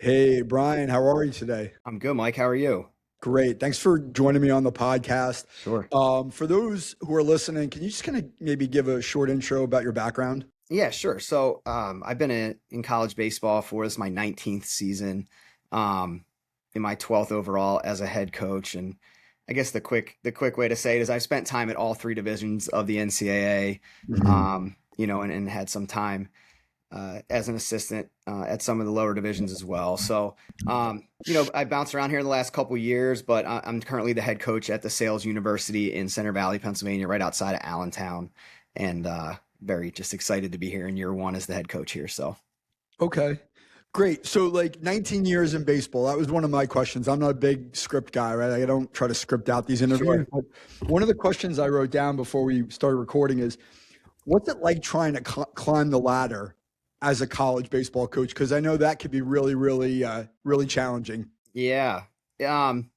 Hey, Brian, how are you today? I'm good, Mike. How are you? Great. Thanks for joining me on the podcast. Sure. For those who are listening, can you just kind of maybe give a short intro about your background? Yeah, sure. I've been in college baseball for this is my 19th season, um, in my 12th overall as a head coach. And I guess the quick way to say it is I've spent time at all three divisions of the NCAA, Mhm. and had some time as an assistant at some of the lower divisions as well. I bounced around here in the last couple years, but I'm currently the head coach at the Sales University in Center Valley, Pennsylvania, right outside of Allentown, and very just excited to be here in year one as the head coach here. So, Okay, great. So, like 19 years in baseball, that was one of my questions. I'm not a big script guy, right? I don't try to script out these interviews. sure. But one of the questions I wrote down before we started recording is, what's it like trying to climb the ladder as a college baseball coach? Because I know that could be really, really, really challenging. Yeah. Um,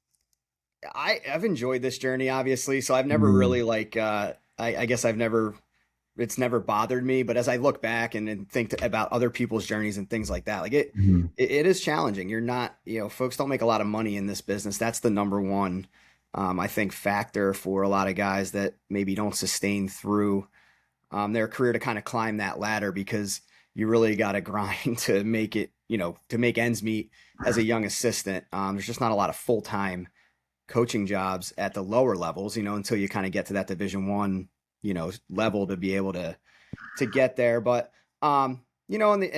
I've enjoyed this journey, obviously. So I've never Mhm. really I guess I've never it's never bothered me. But as I look back and think about other people's journeys and things like that, Mhm. it is challenging. You're not, folks don't make a lot of money in this business. That's the number one, I think, factor for a lot of guys that maybe don't sustain through their career to kind of climb that ladder because you really got to grind to make it, to make ends meet as a young assistant. There's just not a lot of full time coaching jobs at the lower levels, until you kind of get to that Division 1, level to be able to get there. But and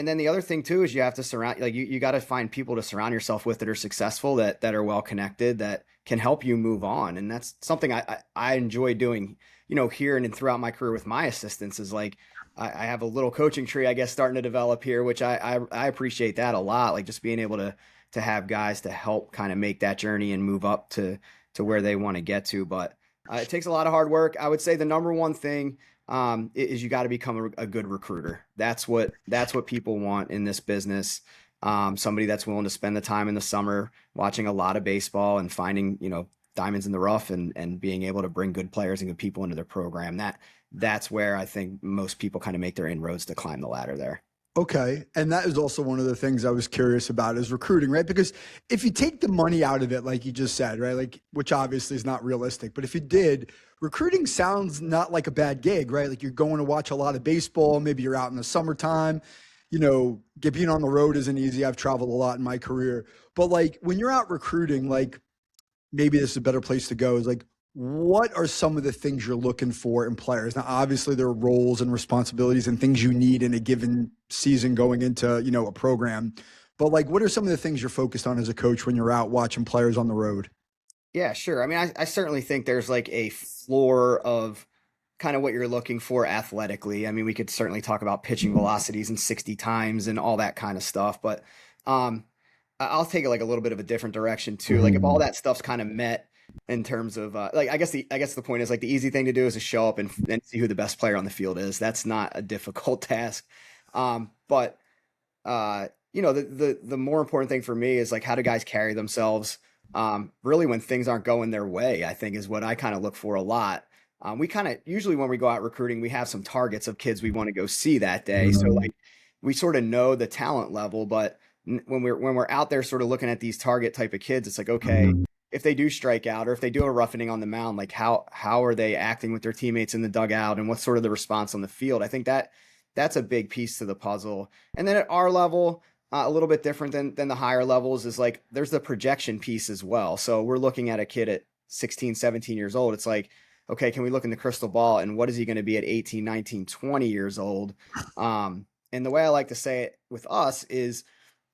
then the other thing too is you have to surround like you got to find people to surround yourself with that are successful, that are well connected, that can help you move on. And that's something I enjoy doing, here and throughout my career with my assistants is like I have a little coaching tree, I guess, starting to develop here, which I appreciate that a lot. Like just being able to have guys to help kind of make that journey and move up to where they want to get to. But it takes a lot of hard work. I would say the number one thing is you got to become a good recruiter. That's what people want in this business. Somebody that's willing to spend the time in the summer watching a lot of baseball and finding diamonds in the rough and being able to bring good players and good people into their program. That's where I think most people kind of make their inroads to climb the ladder there. Okay. And that is also one of the things I was curious about is recruiting, right? Because if you take the money out of it, like you just said, right? Like, which obviously is not realistic, but if you did, recruiting sounds not like a bad gig, right? Like you're going to watch a lot of baseball. Maybe you're out in the summertime. Being on the road isn't easy. I've traveled a lot in my career. But like when you're out recruiting, like maybe this is a better place to go is like what are some of the things you're looking for in players? Now obviously there are roles and responsibilities and things you need in a given season going into a program, but like what are some of the things you're focused on as a coach when you're out watching players on the road? Yeah, sure. I mean, I certainly think there's like a floor of kind of what you're looking for athletically. I mean, we could certainly talk about pitching velocities and 60 times and all that kind of stuff, but um, I'll take it like a little bit of a different direction too. Like if all Mhm. that stuff's kind of met in terms of like I guess the point is like the easy thing to do is to show up and see who the best player on the field is. That's not a difficult task. But the more important thing for me is like how do guys carry themselves really when things aren't going their way, I think is what I kind of look for a lot. We kind of usually when we go out recruiting, we have some targets of kids we want to go see that day. So Mhm. like we sort of know the talent level, but when we're out there sort of looking at these target type of kids, it's like, okay, Mhm. if they do strike out or if they do a roughening on the mound, like how are they acting with their teammates in the dugout and what's sort of the response on the field? I think that's a big piece to the puzzle. And then at our level, a little bit different than the higher levels is like there's the projection piece as well. So we're looking at a kid at 16, 17 years old. It's like, okay, can we look in the crystal ball and what is he going to be at 18, 19, 20 years old? And the way I like to say it with us is,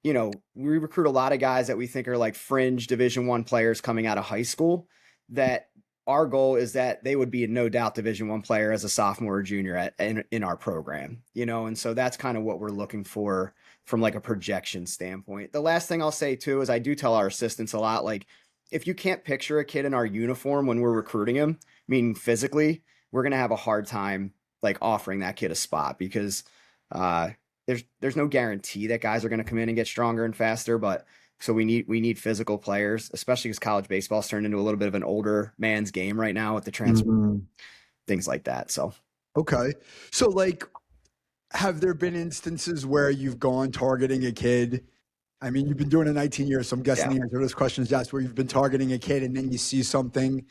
we recruit a lot of guys that we think are like fringe Division 1 players coming out of high school that our goal is that they would be a no doubt Division 1 player as a sophomore or junior in our program, and so that's kind of what we're looking for from like a projection standpoint. The last thing I'll say too is I do tell our assistants a lot, like if you can't picture a kid in our uniform when we're recruiting him, meaning physically, we're gonna have a hard time like offering that kid a spot because uh, there's no guarantee that guys are gonna come in and get stronger and faster, but so we need physical players, especially because college baseball's turned into a little bit of an older man's game right now with the transfer Mhm. things like that. So Okay. So like have there been instances where you've gone targeting a kid I mean, you've been doing it 19 years, so I'm guessing Yeah. the answer to this question is yes, where you've been targeting a kid and then you see something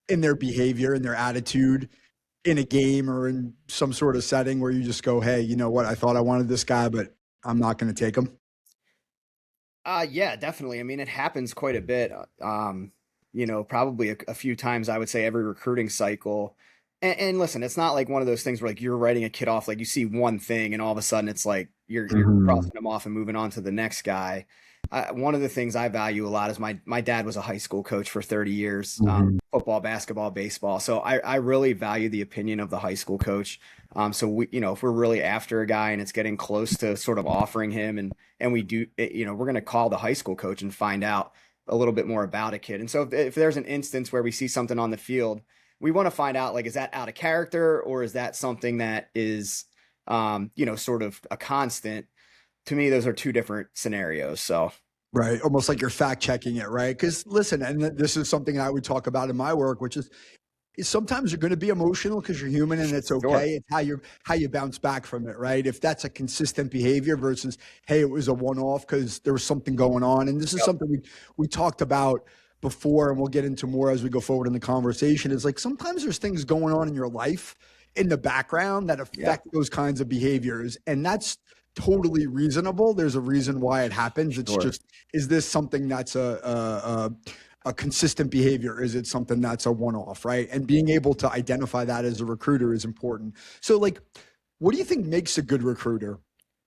in their behavior, in their attitude, in a game or in some sort of setting where you just go, hey, you know what? I thought I wanted this guy, but I'm not going to take him. Yeah, definitely. I mean, it happens quite a bit. Probably a few times I would say every recruiting cycle. And listen, it's not like one of those things where like you're writing a kid off, like you see one thing and all of a sudden it's like you're Mhm. crossing them off and moving on to the next guy. One of the things I value a lot is my dad was a high school coach for 30 years, Mhm. football, basketball, baseball. So I really value the opinion of the high school coach. So if we're really after a guy and it's getting close to sort of offering him and we do, we're going to call the high school coach and find out a little bit more about a kid. And so if there's an instance where we see something on the field, we want to find out, like, is that out of character or is that something that is, sort of a constant? To me, those are two different scenarios. So, Right. Almost like you're fact checking it, right? Because listen, and this is something I would talk about in my work, which is sometimes you're going to be emotional because you're human and it's sure. okay. It's how you bounce back from it, right? If that's a consistent behavior versus, hey, it was a one off because there was something going on. And this is Yep. something we talked about before, and we'll get into more as we go forward in the conversation. Is like sometimes there's things going on in your life in the background that Yeah. affect those kinds of behaviors, and that's totally reasonable. There's a reason why it happens. It's Sure. just, is this something that's a consistent behavior? Is it something that's a one-off, right? And being able to identify that as a recruiter is important. So, like, what do you think makes a good recruiter,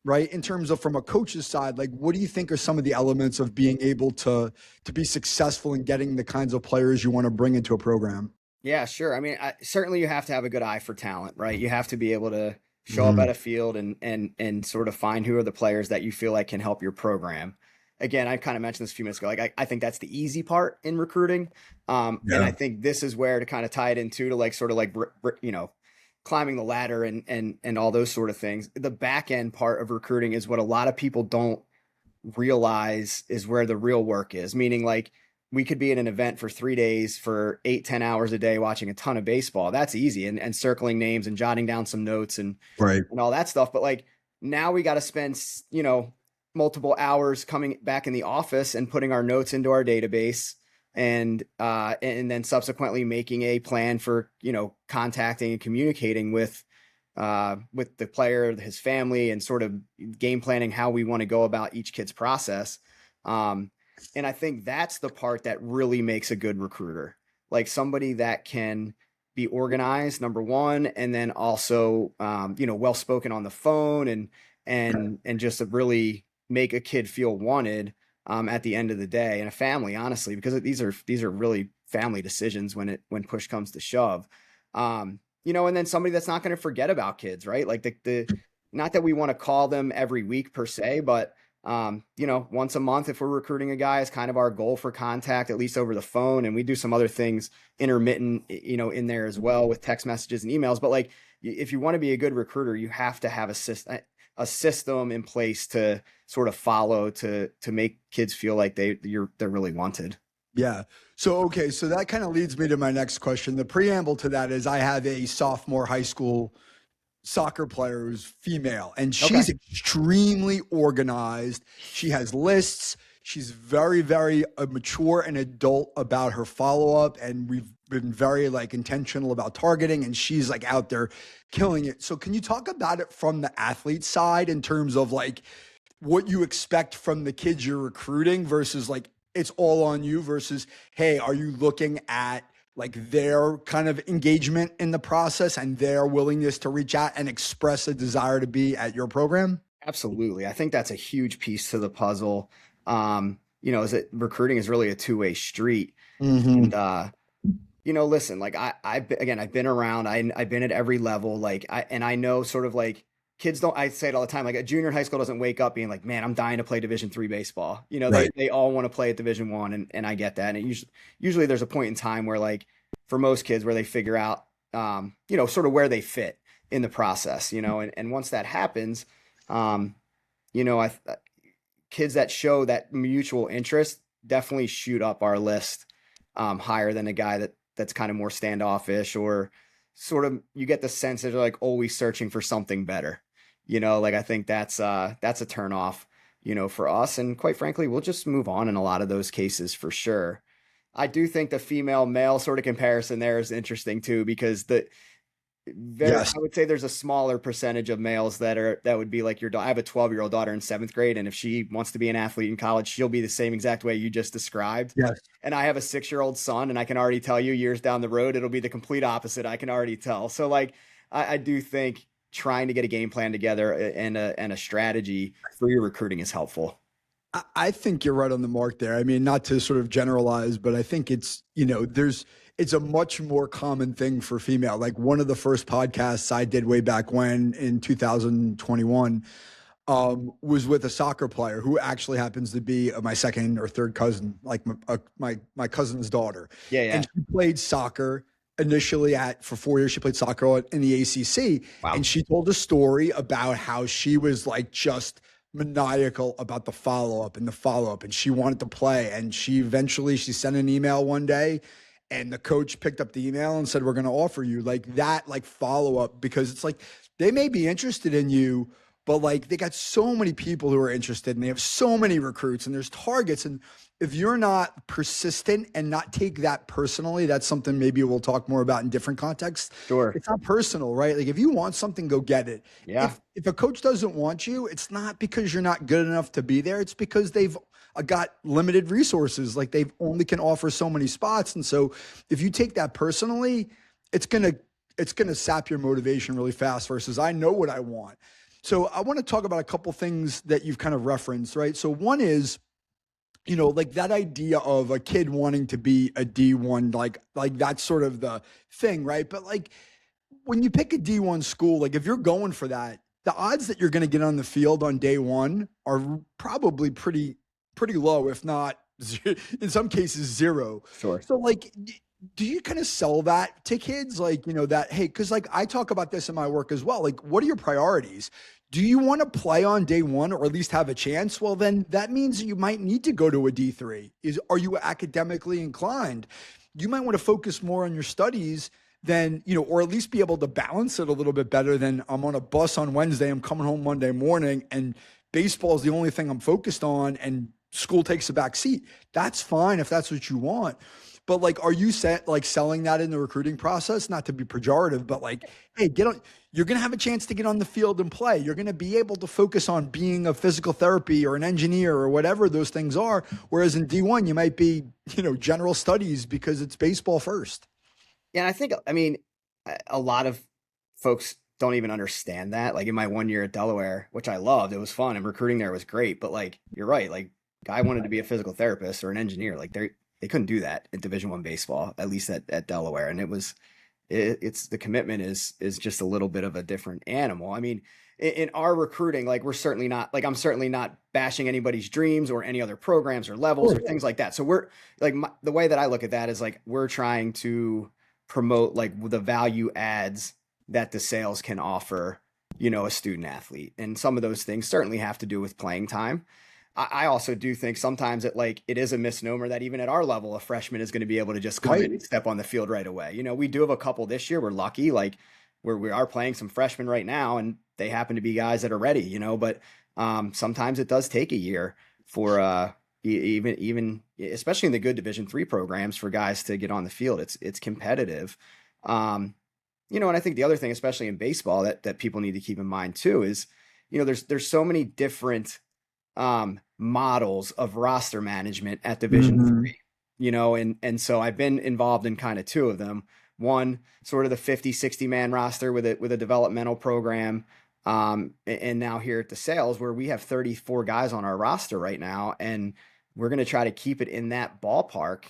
right? In terms of from a coach's side, like, what do you think are some of the elements of being able to be successful in getting the kinds of players you want to bring into a program? Yeah, sure. I mean, certainly you have to have a good eye for talent, right? You have to be able to show up Mhm. at a field and sort of find who are the players that you feel like can help your program. Again, I kind of mentioned this a few minutes ago. Like I think that's the easy part in recruiting. And I Yeah. think this is where to kind of tie it into to like sort of like climbing the ladder and all those sort of things. The back end part of recruiting is what a lot of people don't realize is where the real work is. Meaning, like, we could be at an event for 3 days for 8, 10 hours a day watching a ton of baseball. That's easy. And circling names and jotting down some notes Right. and all that stuff. But like now we got to spend, multiple hours coming back in the office and putting our notes into our database and then subsequently making a plan for, contacting and communicating with the player, his family, and sort of game planning how we want to go about each kid's process. Um, and I think that's the part that really makes a good recruiter, like somebody that can be organized, number one, and then also, well spoken on the phone and just to really make a kid feel wanted at the end of the day, and a family, honestly, because these are really family decisions when push comes to shove. And then somebody that's not going to forget about kids, right? Like the not that we want to call them every week per se, but once a month if we're recruiting a guy is kind of our goal for contact, at least over the phone. And we do some other things intermittent, in there as well with text messages and emails. But like, if you want to be a good recruiter, you have to have a system in place to sort of follow to make kids feel like they're really wanted. Yeah. So, okay. So that kind of leads me to my next question. The preamble to that is I have a sophomore high school soccer player who's female, and Okay. she's extremely organized. She has lists. She's very, very mature and adult about her follow up, and we've been very like intentional about targeting. And she's like out there killing it. So, can you talk about it from the athlete side in terms of like what you expect from the kids you're recruiting versus like it's all on you versus, hey, are you looking at like their kind of engagement in the process and their willingness to reach out and express a desire to be at your program? Absolutely. I think that's a huge piece to the puzzle. Is that recruiting is really a two-way street. Hmm. And listen, like I've been around, I've been at every level, like I know sort of like kids don't, I say it all the time, like a junior in high school doesn't wake up being like, man, I'm dying to play Division 3 baseball. Right. They all want to play at Division 1 and I get that. And usually there's a point in time where like for most kids where they figure out, sort of where they fit in the process, and once that happens, um, I kids that show that mutual interest definitely shoot up our list higher than a guy that's kind of more standoffish or sort of you get the sense that they're like always searching for something better. Like I think that's a turn off. for us. And quite frankly, we'll just move on in a lot of those cases for sure. I do think the female male sort of comparison there is interesting too, because Yes. I would say there's a smaller percentage of males that would be like your daughter. I have a 12-year-old daughter in seventh grade, and if she wants to be an athlete in college, she'll be the same exact way you just described. Yes. And I have a 6-year-old son, and I can already tell you years down the road, it'll be the complete opposite. I can already tell. So like, I do think trying to get a game plan together and a strategy for your recruiting is helpful. I think you're right on the mark there. I mean, not to sort of generalize, but I think it's a much more common thing for female. Like one of the first podcasts I did way back when in 2021 was with a soccer player who actually happens to be my second or third cousin, like my cousin's daughter. Yeah, yeah. And she played soccer initially for 4 years. She played soccer in the ACC, Wow. and she told a story about how she was like just maniacal about the follow-up and the follow-up, and she wanted to play. And she sent an email one day, and the coach picked up the email and said, we're going to offer you like that, like follow-up, because it's like they may be interested in you, but like they got so many people who are interested, and they have so many recruits, and there's targets. And if you're not persistent and not take that personally, that's something maybe we'll talk more about in different contexts. Sure. It's not personal, right? Like if you want something, go get it. Yeah. If a coach doesn't want you, it's not because you're not good enough to be there. It's because they've got limited resources. Like they only can offer so many spots. And so if you take that personally, it's gonna sap your motivation really fast versus I know what I want. So I want to talk about a couple things that you've kind of referenced, right? So one is, like that idea of a kid wanting to be a D1, like that's sort of the thing, right? But like when you pick a D1 school, like if you're going for that, the odds that you're going to get on the field on day one are probably pretty low, if not in some cases zero. Sure. So like, do you kind of sell that to kids? Like, that, hey, because like I talk about this in my work as well. Like, what are your priorities? Do you want to play on day one or at least have a chance? Well, then that means you might need to go to a D3. Are you academically inclined? You might want to focus more on your studies than, or at least be able to balance it a little bit better than I'm on a bus on Wednesday, I'm coming home Monday morning, and baseball is the only thing I'm focused on, and school takes a back seat. That's fine if that's what you want. But like, are you selling that in the recruiting process? Not to be pejorative, but like, hey, you're going to have a chance to get on the field and play. You're going to be able to focus on being a physical therapy or an engineer or whatever those things are. Whereas in D1, you might be, general studies because it's baseball first. Yeah, I mean, a lot of folks don't even understand that. Like in my 1 year at Delaware, which I loved, it was fun and recruiting there was great. But like, you're right. Like, guy wanted to be a physical therapist or an engineer. Like they couldn't do that in Division I baseball, at least at Delaware. And it's the commitment is just a little bit of a different animal. I mean, in our recruiting, like I'm certainly not bashing anybody's dreams or any other programs or levels or things like that. So we're like, the way that I look at that is like, we're trying to promote like the value adds that the sales can offer, a student athlete. And some of those things certainly have to do with playing time. I also do think sometimes it is a misnomer that even at our level, a freshman is going to be able to just come in and step on the field right away. We do have a couple this year. We're lucky, like we are playing some freshmen right now, and they happen to be guys that are ready, but sometimes it does take a year for even especially in the good Division III programs for guys to get on the field. It's competitive. And I think the other thing, especially in baseball, that people need to keep in mind too is, there's so many different models of roster management at Division III, and so I've been involved in kind of two of them. One, sort of the 50, 60 man roster with a developmental program. And now here at the sales where we have 34 guys on our roster right now, and we're going to try to keep it in that ballpark,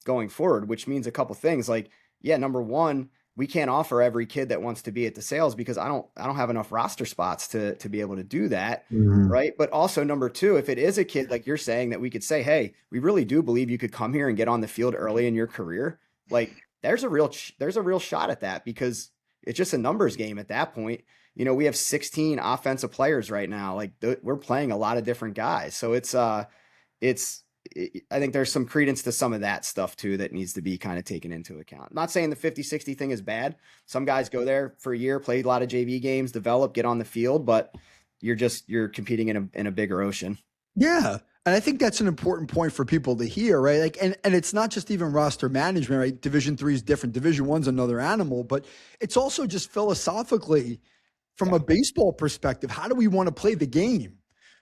going forward, which means a couple things like, yeah, number one, we can't offer every kid that wants to be at the sales because I don't have enough roster spots to be able to do that. Right. But also number two, if it is a kid, like you're saying, that we could say, hey, we really do believe you could come here and get on the field early in your career. Like there's a real shot at that because it's just a numbers game at that point. We have 16 offensive players right now. Like we're playing a lot of different guys. So I think there's some credence to some of that stuff too that needs to be kind of taken into account. I'm not saying the 50-60 thing is bad. Some guys go there for a year, play a lot of JV games, develop, get on the field, but you're competing in a bigger ocean. Yeah. And I think that's an important point for people to hear, right? Like, and it's not just even roster management, right? Division three is different. Division one's another animal, but it's also just philosophically from Yeah. a baseball perspective, how do we want to play the game?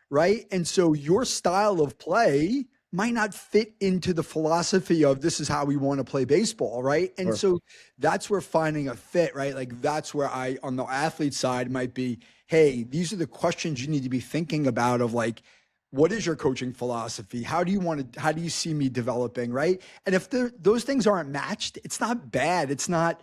Right. And so your style of play might not fit into the philosophy of this is how we want to play baseball. Right. And Sure. so that's where finding a fit, right? Like that's where I, on the athlete side, might be, hey, these are the questions you need to be thinking about of like, what is your coaching philosophy? How do you see me developing? Right. And if those things aren't matched, it's not bad. It's not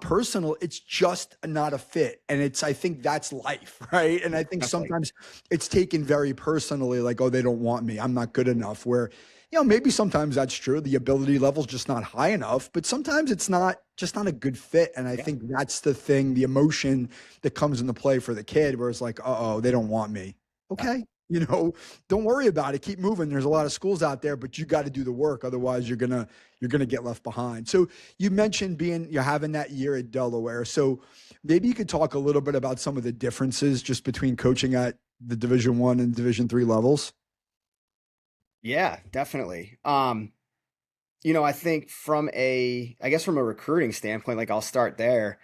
personal. It's just not a fit. And I think that's life, right? And I think Definitely. sometimes it's taken very personally, like, oh, they don't want me. I'm not good enough. Where, maybe sometimes that's true. The ability level's just not high enough, but sometimes it's just not a good fit. And I think that's the thing, the emotion that comes into play for the kid, where it's like, uh-oh, they don't want me. Okay. Don't worry about it. Keep moving. There's a lot of schools out there, but you got to do the work. Otherwise you're going to get left behind. So you mentioned you're having that year at Delaware. So maybe you could talk a little bit about some of the differences just between coaching at the Division I and Division III levels. Yeah, definitely. I think from a recruiting standpoint, like I'll start there.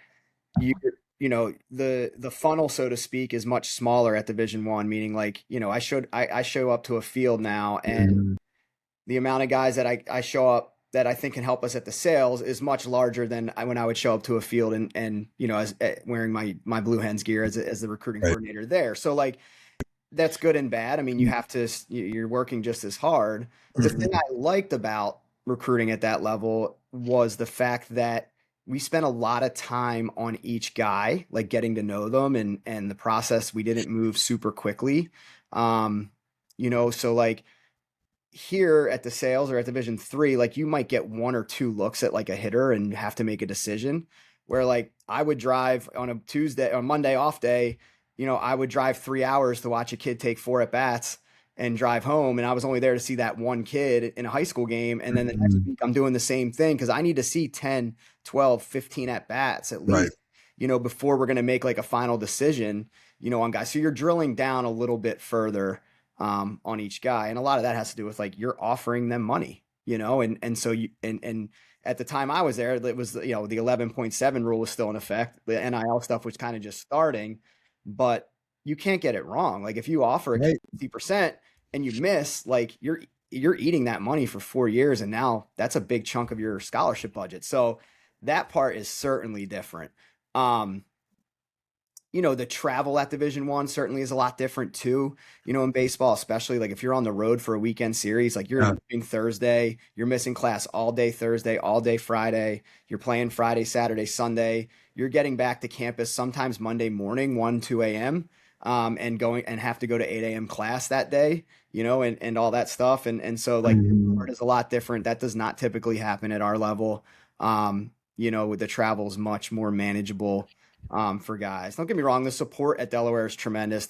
You the funnel, so to speak, is much smaller at Division I, meaning like, I show up to a field now, and the amount of guys that I show up that I think can help us at the sales is much larger than when I would show up to a field and as wearing my Blue Hens gear as the recruiting coordinator there. So like that's good and bad. I mean, you're working just as hard. The thing I liked about recruiting at that level was the fact that we spent a lot of time on each guy, like getting to know them and the process. We didn't move super quickly. So like here at the sales or at Division III, like you might get one or two looks at like a hitter and have to make a decision, where like I would drive on a Monday off day, I would drive 3 hours to watch a kid take 4 at bats and drive home. And I was only there to see that one kid in a high school game. And then the next week I'm doing the same thing because I need to see 10, 12, 15 at bats at least, before we're going to make like a final decision, on guys. So you're drilling down a little bit further on each guy. And a lot of that has to do with like, you're offering them money, and so and at the time I was there, it was, the 11.7 rule was still in effect. The NIL stuff was kind of just starting, but you can't get it wrong. Like if you offer 50% and you miss, like you're eating that money for 4 years. And now that's a big chunk of your scholarship budget. So that part is certainly different. The travel at Division I certainly is a lot different too, in baseball, especially like if you're on the road for a weekend series, like you're moving Thursday, you're missing class all day Thursday, all day Friday, you're playing Friday, Saturday, Sunday, you're getting back to campus sometimes Monday morning, 1, 2 a.m. And going and have to go to 8 a.m. class that day, and all that stuff. And so like it is a lot different. That does not typically happen at our level. The travel is much more manageable for guys. Don't get me wrong, the support at Delaware is tremendous.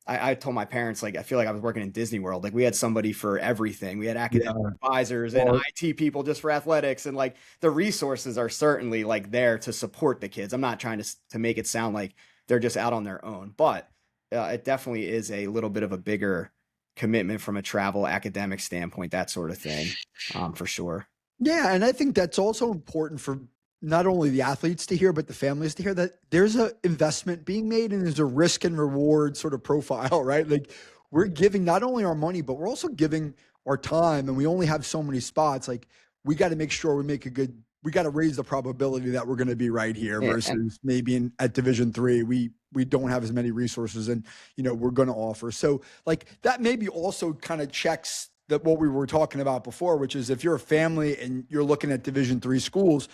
I told my parents, like, I feel like I was working in Disney World. Like we had somebody for everything. We had academic advisors and IT people just for athletics. And like the resources are certainly like there to support the kids. I'm not trying to make it sound like they're just out on their own, but it definitely is a little bit of a bigger commitment from a travel academic standpoint, that sort of thing, for sure. Yeah. And I think that's also important for not only the athletes to hear, but the families to hear that there's a investment being made and there's a risk and reward sort of profile, right? Like we're giving not only our money, but we're also giving our time, and we only have so many spots. Like we got to make sure we got to raise the probability that we're going to be right here versus maybe at Division III, we don't have as many resources and, we're going to offer. So like that maybe also kind of checks that what we were talking about before, which is if you're a family and you're looking at Division III schools,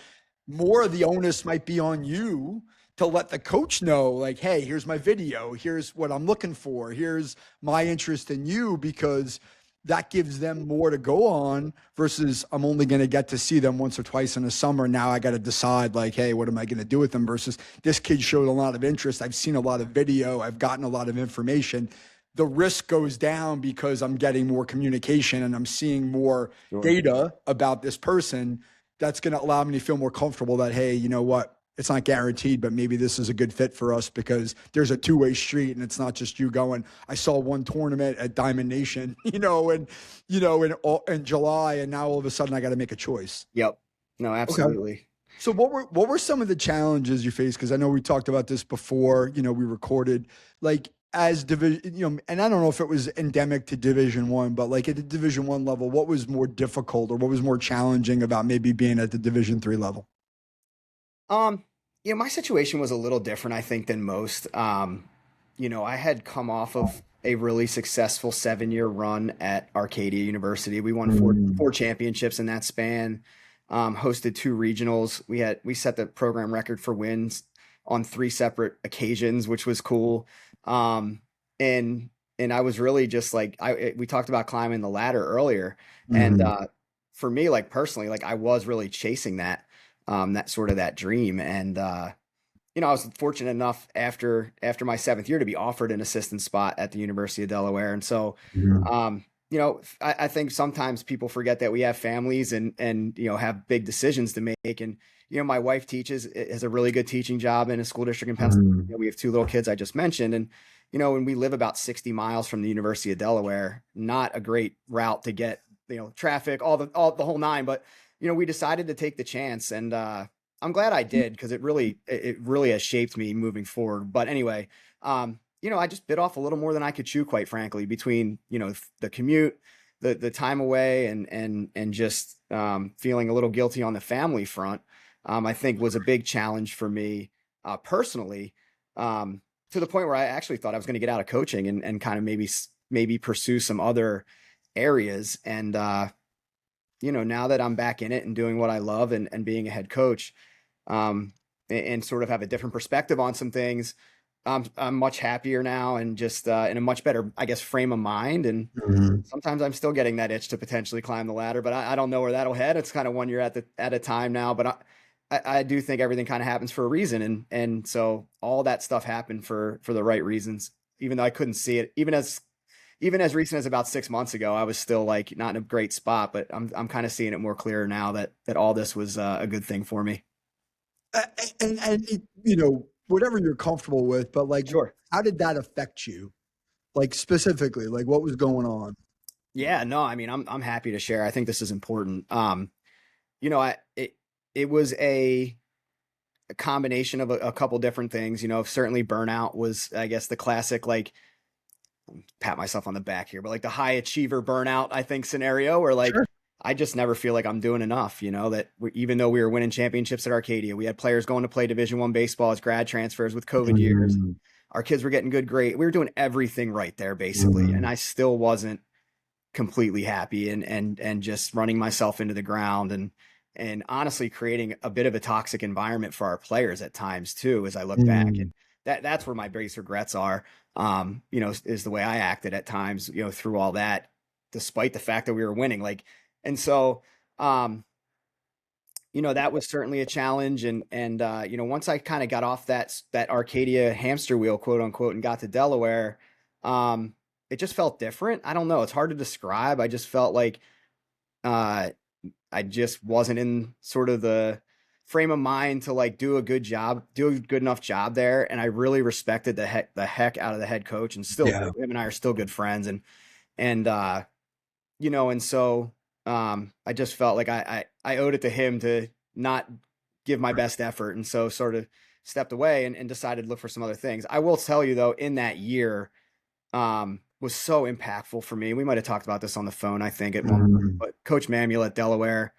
more of the onus might be on you to let the coach know, like, hey, here's my video. Here's what I'm looking for. Here's my interest in you, because that gives them more to go on versus I'm only going to get to see them once or twice in the summer. Now I got to decide like, hey, what am I going to do with them versus this kid showed a lot of interest. I've seen a lot of video. I've gotten a lot of information. The risk goes down because I'm getting more communication and I'm seeing more data about this person. That's going to allow me to feel more comfortable that, hey, you know what, it's not guaranteed, but maybe this is a good fit for us because there's a two-way street and it's not just you going, I saw one tournament at Diamond Nation, in July, and now all of a sudden I got to make a choice. Yep. No, Okay. absolutely. So what were some of the challenges you faced? Because I know we talked about this before, we recorded, like as division, and I don't know if it was endemic to Division One, but like at the Division One level, what was more difficult or what was more challenging about maybe being at the Division Three level? My situation was a little different, I think, than most. I had come off of a really successful 7-year run at Arcadia University. We won four championships in that span. Hosted 2 regionals. We set the program record for wins on 3 separate occasions, which was cool. And I was really just like we talked about climbing the ladder earlier, and for me, like personally, like I was really chasing that dream, and I was fortunate enough after my 7th year to be offered an assistant spot at the University of Delaware, and so. I think sometimes people forget that we have families and have big decisions to make. And, my wife has a really good teaching job in a school district in Pennsylvania. We have 2 little kids I just mentioned. And, when we live about 60 miles from the University of Delaware, not a great route to get, traffic, all the whole nine. But, we decided to take the chance, and I'm glad I did because it really has shaped me moving forward. But anyway, I just bit off a little more than I could chew, quite frankly, between, the commute, the time away and just feeling a little guilty on the family front, I think was a big challenge for me personally, to the point where I actually thought I was going to get out of coaching and kind of maybe pursue some other areas. And, now that I'm back in it and doing what I love and being a head coach, and sort of have a different perspective on some things, I'm much happier now and just in a much better, I guess, frame of mind. And sometimes I'm still getting that itch to potentially climb the ladder, but I don't know where that'll head. It's kind of 1 year at a time now, but I do think everything kind of happens for a reason. And so all that stuff happened for the right reasons, even though I couldn't see it, even as recent as about 6 months ago, I was still like not in a great spot, but I'm kind of seeing it more clear now that all this was a good thing for me. Whatever you're comfortable with, but like, Sure. how did that affect you? Like specifically, like what was going on? Yeah, no, I mean, I'm happy to share. I think this is important. It was a combination of a couple different things. Certainly burnout was, I guess, the classic, like, pat myself on the back here, but like the high achiever burnout, I think, scenario where like, Sure. I just never feel like I'm doing enough, that even though we were winning championships at Arcadia, we had players going to play Division I baseball as grad transfers with COVID years. Our kids were getting good grades. We were doing everything right there, basically. And I still wasn't completely happy and just running myself into the ground and honestly creating a bit of a toxic environment for our players at times too, as I look back. And that's where my biggest regrets are, is the way I acted at times, through all that, despite the fact that we were winning. Like, and so, that was certainly a challenge. And once I kind of got off that Arcadia hamster wheel, quote unquote, and got to Delaware, it just felt different. I don't know. It's hard to describe. I just felt like, I just wasn't in sort of the frame of mind to like do a good enough job there. And I really respected the heck out of the head coach, and still him and I are still good friends. And so, I just felt like I owed it to him to not give my best effort. And so sort of stepped away and decided to look for some other things. I will tell you though, in that year, was so impactful for me. We might've talked about this on the phone, I think, at one point, but Coach Mamuel at Delaware,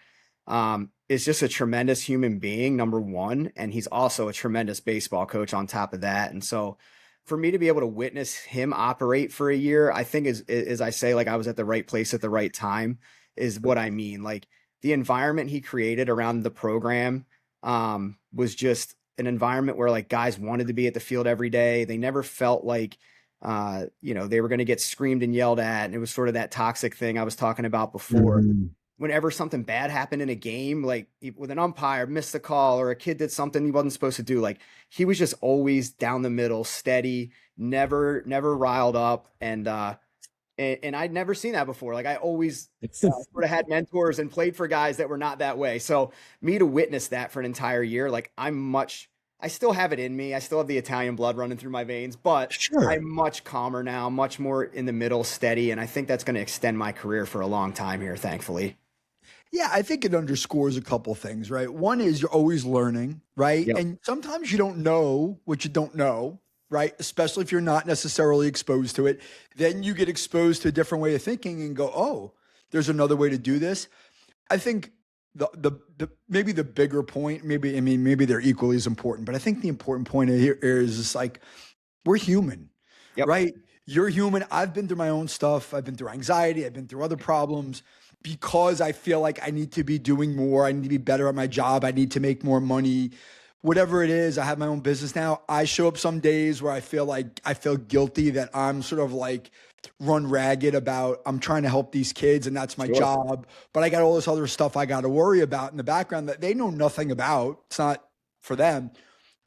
is just a tremendous human being, number one. And he's also a tremendous baseball coach on top of that. And so for me to be able to witness him operate for a year, I think is I say, like, I was at the right place at the right time is what I mean. Like the environment he created around the program, was just an environment where like guys wanted to be at the field every day. They never felt like, they were going to get screamed and yelled at. And it was sort of that toxic thing I was talking about before. Whenever something bad happened in a game, like with an umpire missed the call or a kid did something he wasn't supposed to do, like he was just always down the middle, steady, never riled up. And I'd never seen that before. Like I always sort of had mentors and played for guys that were not that way. So me to witness that for an entire year, like I'm much I still have it in me. I still have the Italian blood running through my veins, but Sure. I'm much calmer now, much more in the middle, steady, and I think that's going to extend my career for a long time here, thankfully. Yeah, I think it underscores a couple things, right? One is you're always learning, right? Yep. And sometimes you don't know what you don't know, right? Especially if you're not necessarily exposed to it. Then you get exposed to a different way of thinking and go, oh, there's another way to do this. I think the maybe the bigger point, maybe I mean maybe they're equally as important, but I think the important point here is just like we're human, Yep. right? You're human. I've been through my own stuff. I've been through anxiety. I've been through other problems because I feel like I need to be doing more. I need to be better at my job. I need to make more money. Whatever it is, I have my own business now. I show up some days where I feel like I feel guilty that I'm sort of like run ragged about I'm trying to help these kids and that's my Sure. job. But I got all this other stuff I got to worry about in the background that they know nothing about. It's not for them.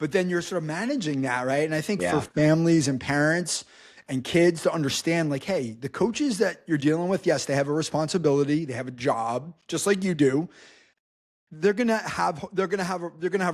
But then you're sort of managing that, right? And I think for Yeah. families and parents and kids to understand, like, hey, the coaches that you're dealing with, yes, they have a responsibility, they have a job, just like you do. They're gonna have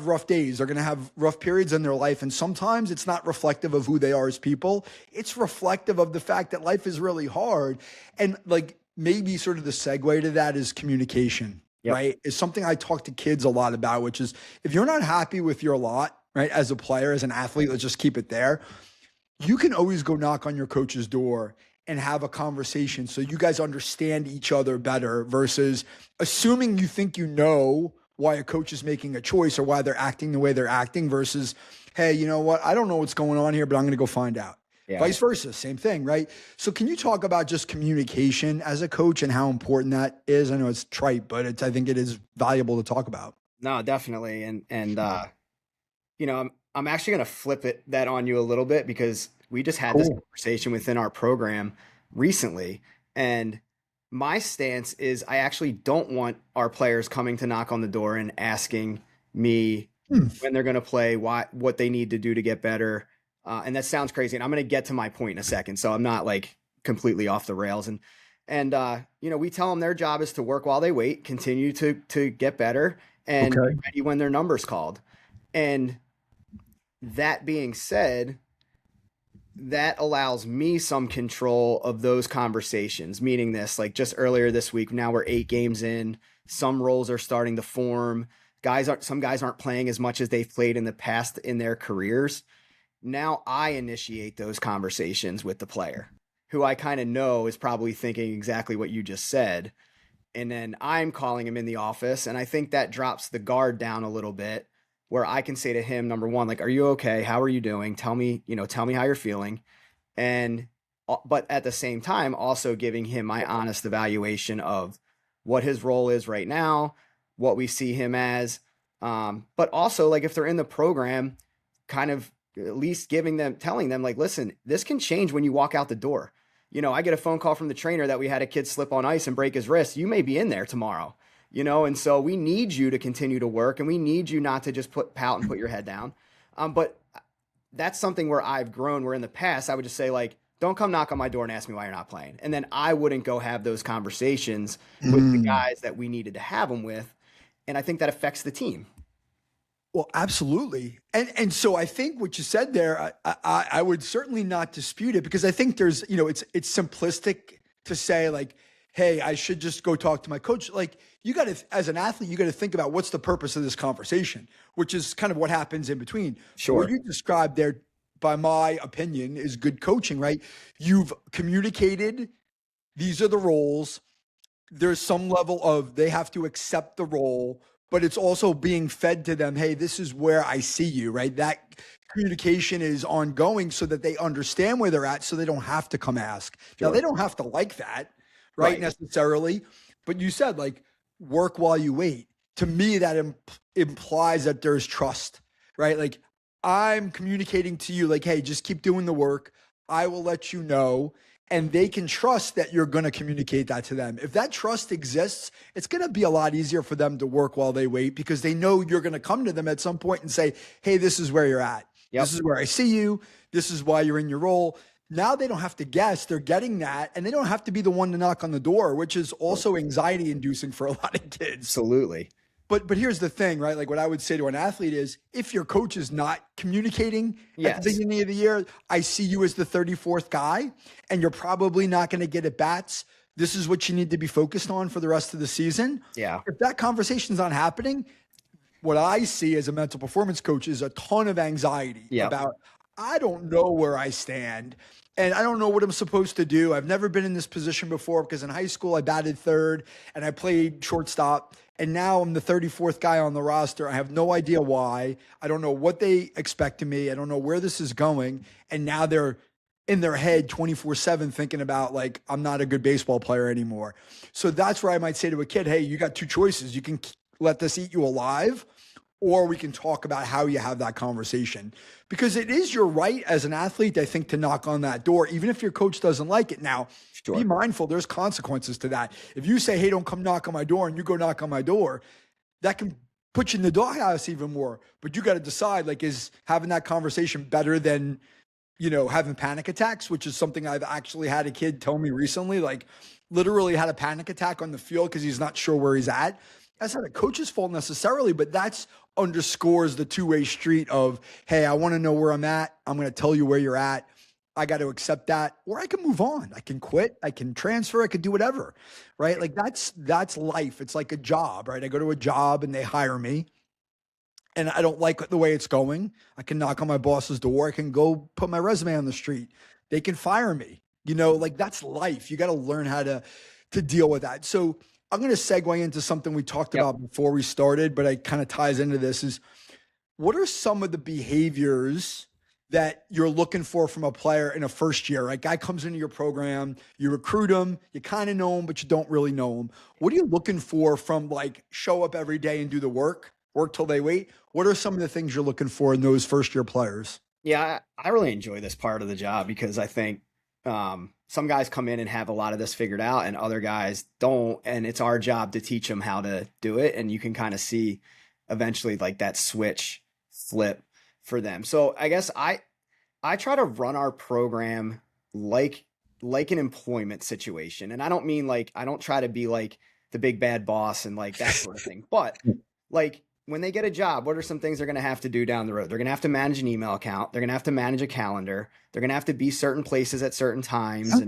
rough days. They're gonna have rough periods in their life, and sometimes it's not reflective of who they are as people. It's reflective of the fact that life is really hard, and like maybe sort of the segue to that is communication, Yep. right? Is something I talk to kids a lot about, which is if you're not happy with your lot, right, as a player, as an athlete, let's just keep it there. You can always go knock on your coach's door and have a conversation so you guys understand each other better versus assuming you think you know why a coach is making a choice or why they're acting the way they're acting versus, hey, you know what? I don't know what's going on here, but I'm going to go find out. Yeah. Vice versa, same thing, right? So can you talk about just communication as a coach and how important that is? I know it's trite, but I think it is valuable to talk about. No, definitely. And I'm actually going to flip that on you a little bit because we just had this Cool. conversation within our program recently. And my stance is I actually don't want our players coming to knock on the door and asking me Hmm. when they're going to play, what they need to do to get better. And that sounds crazy. And I'm going to get to my point in a second. So I'm not like completely off the rails. And we tell them their job is to work while they wait, continue to get better and Okay. be ready when their number's called. And that being said, that allows me some control of those conversations, meaning this, like just earlier this week, now we're 8 games in, some roles are starting to form. Some guys aren't playing as much as they've played in the past in their careers. Now I initiate those conversations with the player who I kind of know is probably thinking exactly what you just said. And then I'm calling him in the office. And I think that drops the guard down a little bit where I can say to him, number one, like, are you okay? How are you doing? Tell me how you're feeling. And, but at the same time, also giving him my honest evaluation of what his role is right now, what we see him as. But also like if they're in the program, kind of at least telling them like, listen, this can change when you walk out the door. I get a phone call from the trainer that we had a kid slip on ice and break his wrist. You may be in there tomorrow, and so we need you to continue to work and we need you not to just pout and put your head down. But that's something where I've grown, where in the past I would just say like, don't come knock on my door and ask me why you're not playing. And then I wouldn't go have those conversations with the guys that we needed to have them with. And I think that affects the team. Well, absolutely. And so I think what you said there, I would certainly not dispute it because I think there's, it's simplistic to say like, hey, I should just go talk to my coach. Like you got to, as an athlete, you got to think about what's the purpose of this conversation, which is kind of what happens in between. Sure. What you described there, by my opinion, is good coaching, right? You've communicated, these are the roles. There's some level of they have to accept the role, but it's also being fed to them, hey, this is where I see you, right? That communication is ongoing so that they understand where they're at so they don't have to come ask. Now, Sure. they don't have to like that, right, Right. necessarily. But you said, like, work while you wait. To me, that implies that there's trust, right? Like, I'm communicating to you, like, hey, just keep doing the work. I will let you know. And they can trust that you're going to communicate that to them. If that trust exists, it's going to be a lot easier for them to work while they wait because they know you're going to come to them at some point and say, hey, this is where you're at. Yep. This is where I see you. This is why you're in your role. Now they don't have to guess. They're getting that. And they don't have to be the one to knock on the door, which is also anxiety inducing for a lot of kids. Absolutely. But here's the thing, right? Like what I would say to an athlete is if your coach is not communicating at the Yes. beginning of the year, I see you as the 34th guy and you're probably not going to get at bats. This is what you need to be focused on for the rest of the season. Yeah. If that conversation's not happening, what I see as a mental performance coach is a ton of anxiety Yep. about, I don't know where I stand and I don't know what I'm supposed to do. I've never been in this position before because in high school I batted third and I played shortstop. And now I'm the 34th guy on the roster. I have no idea why. I don't know what they expect of me. I don't know where this is going. And now they're in their head 24/7 thinking about like, I'm not a good baseball player anymore. So that's where I might say to a kid, hey, you got two choices. You can let this eat you alive, or we can talk about how you have that conversation. Because it is your right as an athlete, I think, to knock on that door, even if your coach doesn't like it. Now, be Sure. mindful, there's consequences to that. If you say, hey, don't come knock on my door, and you go knock on my door, that can put you in the doghouse even more. But you got to decide, like, is having that conversation better than, having panic attacks, which is something I've actually had a kid tell me recently, like literally had a panic attack on the field because he's not sure where he's at. That's not a coach's fault necessarily, but that's underscores the two-way street of, hey, I want to know where I'm at. I'm going to tell you where you're at. I got to accept that, or I can move on. I can quit. I can transfer. I could do whatever, right? Like that's life. It's like a job, right? I go to a job and they hire me and I don't like the way it's going. I can knock on my boss's door. I can go put my resume on the street. They can fire me, like that's life. You got to learn how to deal with that. So I'm going to segue into something we talked Yep. about before we started, but it kind of ties into this is what are some of the behaviors that you're looking for from a player in a first year, right? Guy comes into your program, you recruit him, you kind of know him, but you don't really know him. What are you looking for from like show up every day and do the work till they wait? What are some of the things you're looking for in those first year players? Yeah, I really enjoy this part of the job because I think some guys come in and have a lot of this figured out and other guys don't. And it's our job to teach them how to do it. And you can kind of see eventually like that switch flip for them. So I guess I try to run our program like an employment situation. And I don't mean like I don't try to be like the big bad boss and like that sort of thing. But like when they get a job, what are some things they're going to have to do down the road? They're going to have to manage an email account. They're going to have to manage a calendar. They're going to have to be certain places at certain times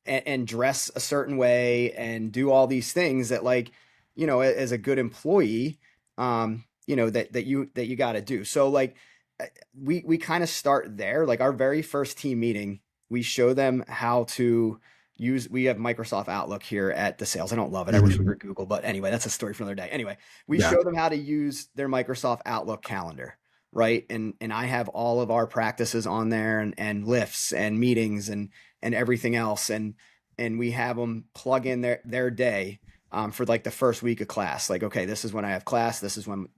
and dress a certain way and do all these things that like, as a good employee, that you got to do. So like we kind of start there. Like our very first team meeting, we show them how to we have Microsoft Outlook here at the sales. I don't love it. I wish we were Google, but anyway, that's a story for another day. Anyway, we show them how to use their Microsoft Outlook calendar, right? And I have all of our practices on there and lifts and meetings and everything else. And we have them plug in their day for like the first week of class. Like, okay, this is when I have class. This is when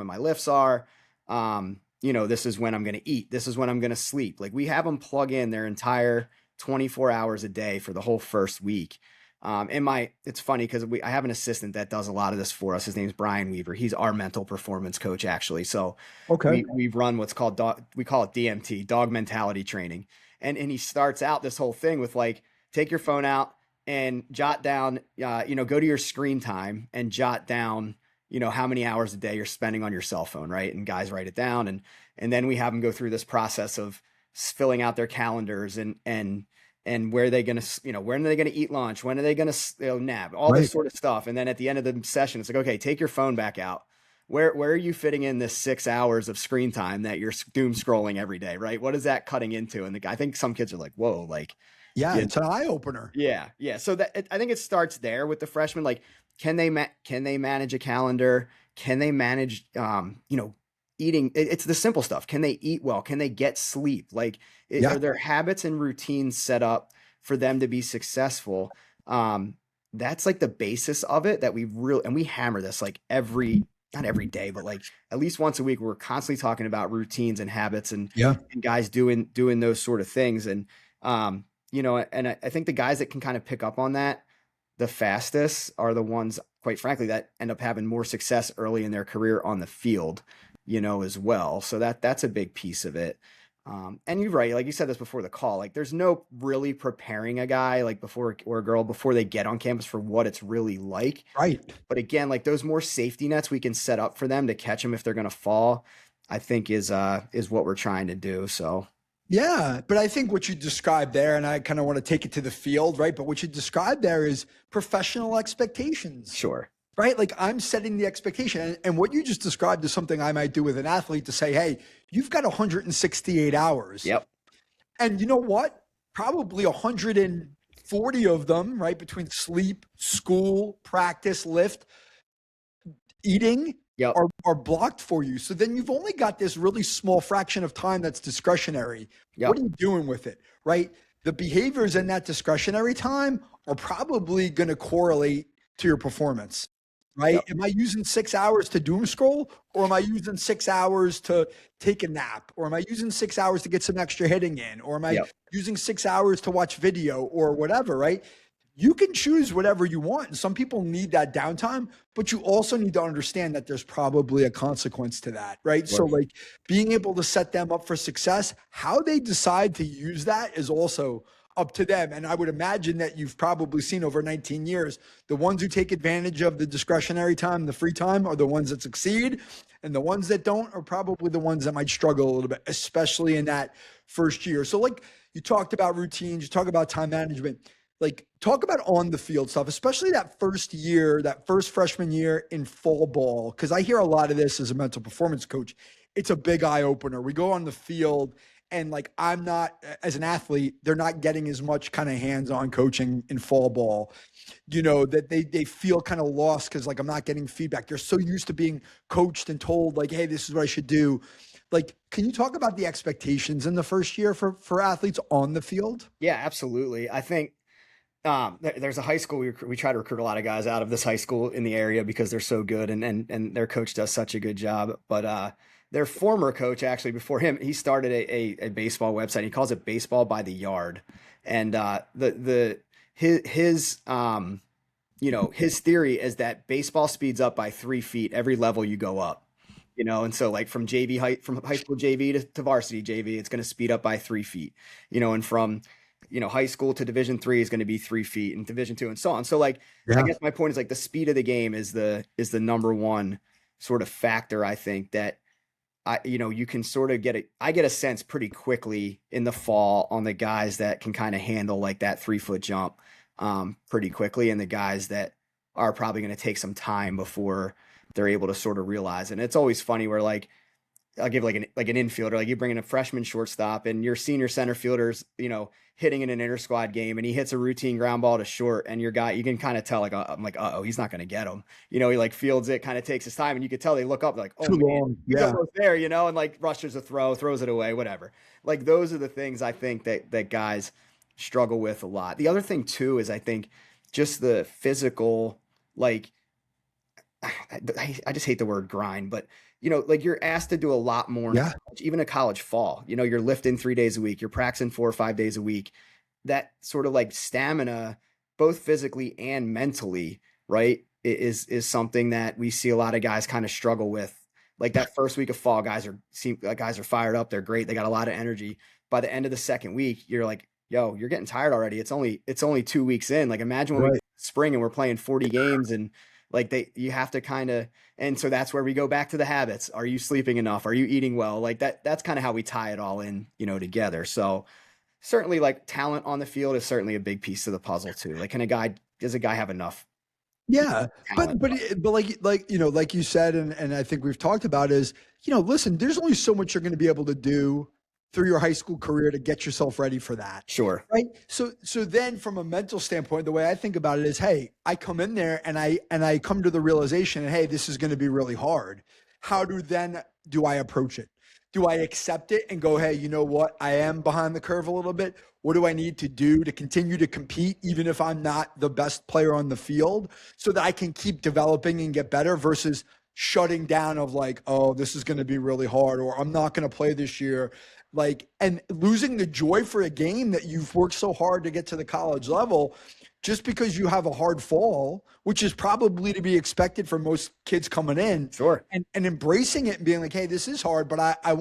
my lifts are. This is when I'm going to eat. This is when I'm going to sleep. Like we have them plug in their entire 24 hours a day for the whole first week. It's funny because I have an assistant that does a lot of this for us. His name's Brian Weaver. He's our mental performance coach, actually. So Okay. we've run what's called we call it DMT, dog mentality training. And he starts out this whole thing with like, take your phone out and jot down, go to your screen time and jot down, how many hours a day you're spending on your cell phone, right? And guys write it down. And then we have them go through this process of filling out their calendars and where are they going to, when are they going to eat lunch? When are they going to nap? All this sort of stuff. And then at the end of the session, it's like, okay, take your phone back out. Where are you fitting in this 6 hours of screen time that you're doom scrolling every day, right? What is that cutting into? And I think some kids are like, whoa, like, yeah, it's an eye opener. Yeah. So I think it starts there with the freshmen. Like, can they manage a calendar? Can they manage, eating? It's the simple stuff. Can they eat well? Can they get sleep? Like, are their habits and routines set up for them to be successful? That's like the basis of it that we hammer this like not every day, but like at least once a week, we're constantly talking about routines and habits and guys doing those sort of things. And, and I think the guys that can kind of pick up on that the fastest are the ones, quite frankly, that end up having more success early in their career on the field, as well. So that's a big piece of it. And you're right, like you said this before the call, like there's no really preparing a guy like before or a girl before they get on campus for what it's really like. Right. But again, like those more safety nets we can set up for them to catch them if they're going to fall, I think is what we're trying to do. So Yeah, but I think what you described there, and I kind of want to take it to the field, right? But what you described there is professional expectations, sure. right? Like I'm setting the expectation. And what you just described is something I might do with an athlete to say, hey, you've got 168 hours. Yep. And you know what? Probably 140 of them, right? Between sleep, school, practice, lift, eating Yep. are blocked for you. So then you've only got this really small fraction of time that's discretionary. Yep. What are you doing with it, right? The behaviors in that discretionary time are probably going to correlate to your performance, right? Yep. Am I using 6 hours to doom scroll, or am I using 6 hours to take a nap, or am I using 6 hours to get some extra hitting in, or am I Yep. using 6 hours to watch video or whatever, right? You can choose whatever you want. And some people need that downtime, but you also need to understand that there's probably a consequence to that, right? So, Right. like being able to set them up for success, how they decide to use that is also up to them. And I would imagine that you've probably seen over 19 years, the ones who take advantage of the discretionary time, the free time, are the ones that succeed. And the ones that don't are probably the ones that might struggle a little bit, especially in that first year. So, like you talked about routines, you talk about time management. Like talk about on the field stuff, especially that first year, that first freshman year in fall ball. Cause I hear a lot of this as a mental performance coach. It's a big eye opener. We go on the field and like, I'm not, as an athlete, they're not getting as much kind of hands-on coaching in fall ball, you know, that they feel kind of lost. Cause like, I'm not getting feedback. They're so used to being coached and told like, hey, this is what I should do. Like, can you talk about the expectations in the first year for athletes on the field? Yeah, absolutely. I think there's a high school we try to recruit a lot of guys out of this high school in the area because they're so good and their coach does such a good job. But their former coach, actually before him, he started a baseball website. He calls it Baseball by the Yard, and his his theory is that baseball speeds up by 3 feet every level you go up. And so like from from high school JV to varsity JV, it's going to speed up by 3 feet. And from high school to Division 3 is going to be 3 feet, and Division 2 and so on. So like, I guess my point is like the speed of the game is the number one sort of factor. I think that you can sort of I get a sense pretty quickly in the fall on the guys that can kind of handle like that 3-foot jump pretty quickly, and the guys that are probably going to take some time before they're able to sort of realize. And it's always funny where like, I'll give like an infielder, like you bring in a freshman shortstop and your senior center fielder's, hitting in an inter squad game, and he hits a routine ground ball to short, and your guy, you can kind of tell like, I'm like, oh, he's not going to get him. He like fields it, kind of takes his time, and you could tell they look up like, oh, Too man, long. he's Yeah. almost there, and like rushes a throw, throws it away, whatever. Like those are the things I think that guys struggle with a lot. The other thing too is I think just the physical, like, I just hate the word grind, but like you're asked to do a lot more, in college, even a college fall. You're lifting 3 days a week, you're practicing 4 or 5 days a week. That sort of like stamina, both physically and mentally, right, is something that we see a lot of guys kind of struggle with. Like that first week of fall, guys are fired up, they're great, they got a lot of energy. By the end of the second week, you're like, yo, you're getting tired already. It's only 2 weeks in. Like imagine when we get spring and we're playing 40 games and like you have to kind of, and so that's where we go back to the habits. Are you sleeping enough? Are you eating well? Like that's kind of how we tie it all in, together. So certainly like talent on the field is certainly a big piece of the puzzle too. Like does a guy have enough? Yeah. Talent? But like you said, and I think we've talked about is, listen, there's only so much you're going to be able to do through your high school career to get yourself ready for that. Sure. Right. So then from a mental standpoint, the way I think about it is, hey, I come in there and I come to the realization, hey, this is going to be really hard. How do I approach it? Do I accept it and go, hey, you know what? I am behind the curve a little bit. What do I need to do to continue to compete, even if I'm not the best player on the field, so that I can keep developing and get better versus shutting down of like, oh, this is going to be really hard, or I'm not going to play this year. Like, and losing the joy for a game that you've worked so hard to get to the college level just because you have a hard fall, which is probably to be expected for most kids coming in, Sure. and embracing it and being like, hey, this is hard, but I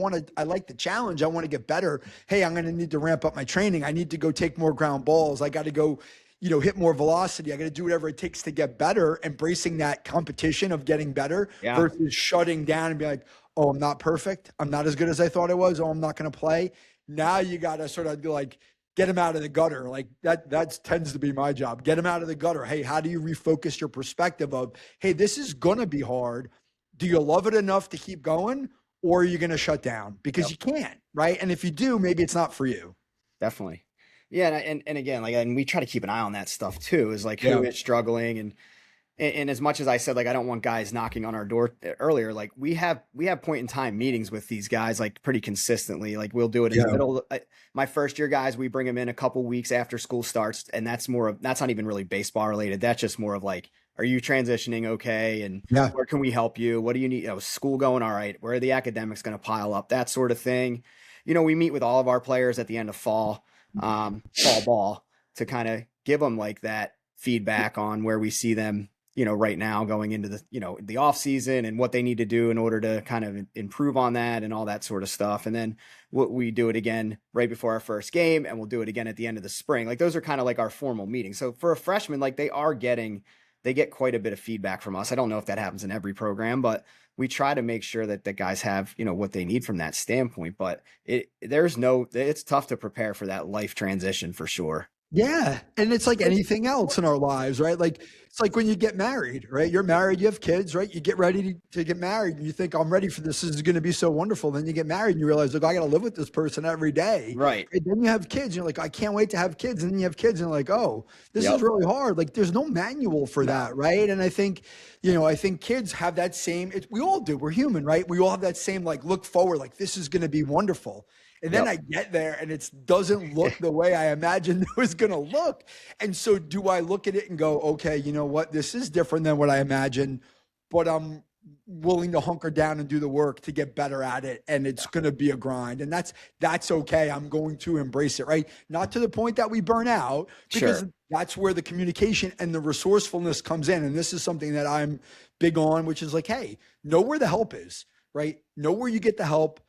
like the challenge. I want to get better. Hey, I'm going to need to ramp up my training. I need to go take more ground balls. I got to go, hit more velocity. I got to do whatever it takes to get better, embracing that competition of getting better Yeah. versus shutting down and be like, oh, I'm not perfect. I'm not as good as I thought I was. Oh, I'm not going to play. Now you got to sort of be like, get him out of the gutter. Like that tends to be my job. Get him out of the gutter. Hey, how do you refocus your perspective of, hey, this is going to be hard. Do you love it enough to keep going, or are you going to shut down? Because you can't, right? And if you do, maybe it's not for you. Definitely. Yeah, and again, like, and we try to keep an eye on that stuff too, is like Yeah. who is struggling, and as much as I said, like, I don't want guys knocking on our door earlier, like we have point in time meetings with these guys, like pretty consistently. Like we'll do it in the Yeah. middle. My first year guys, we bring them in a couple weeks after school starts, and that's not even really baseball related. That's just more of like, are you transitioning okay? And Yeah. where can we help you? What do you need? School going all right? Where are the academics going to pile up? That sort of thing. We meet with all of our players at the end of fall ball to kind of give them like that feedback on where we see them, right now going into the off season and what they need to do in order to kind of improve on that and all that sort of stuff. And then we do it again right before our first game, and we'll do it again at the end of the spring. Like those are kind of like our formal meetings. So for a freshman, like they get quite a bit of feedback from us. I don't know if that happens in every program, but we try to make sure that the guys have, what they need from that standpoint. But it's tough to prepare for that life transition for sure. Yeah. And it's like anything else in our lives, right? Like it's like when you get married, right? You're married, you have kids, right? You get ready to get married and you think, I'm ready for this. This is going to be so wonderful. Then you get married and you realize, look, I got to live with this person every day. Right. And then you have kids. And you're like, I can't wait to have kids. And then you have kids and you're like, oh, this Yep. is really hard. Like there's no manual for that, right? And I think kids have that same, we all do. We're human, right? We all have that same, like, look forward, like this is going to be wonderful. And then Yep. I get there and it doesn't look the way I imagined it was going to look. And so do I look at it and go, okay, you know what? This is different than what I imagined, but I'm willing to hunker down and do the work to get better at it. And it's going to be a grind. And that's okay. I'm going to embrace it, right? Not to the point that we burn out, because Sure. that's where the communication and the resourcefulness comes in. And this is something that I'm big on, which is like, hey, know where the help is, right? Know where you get the help.